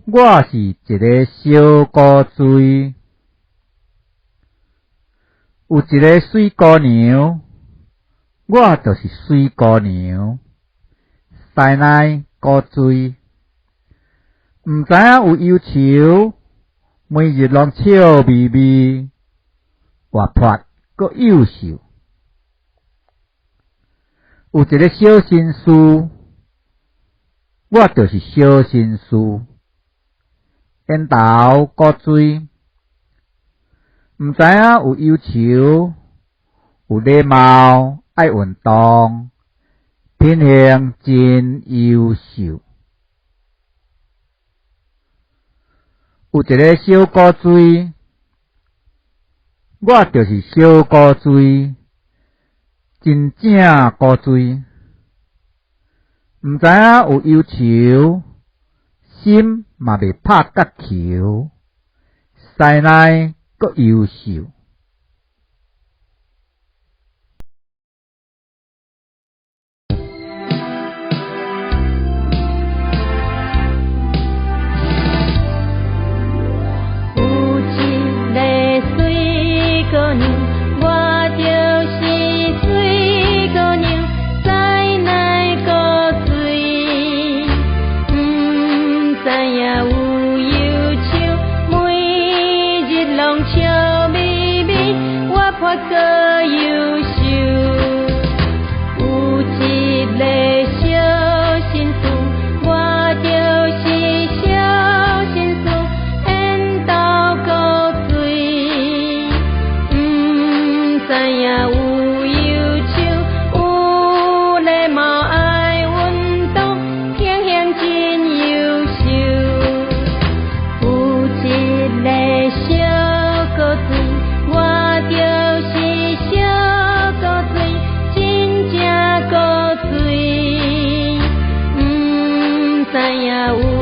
我是一个小古锥，有一个水姑娘，我就是水姑娘，西奈古锥，毋知影有忧愁，每日拢笑眯眯，活泼阁优秀。有一个小心思，我就是小心思。烟头古锥，毋知影有忧愁，有礼貌，爱运动，品行真优秀。有一个小古锥，我就是小古锥，真正古锥。毋知影有忧愁，心嘛袂拍角球，西奈阁优秀。知影有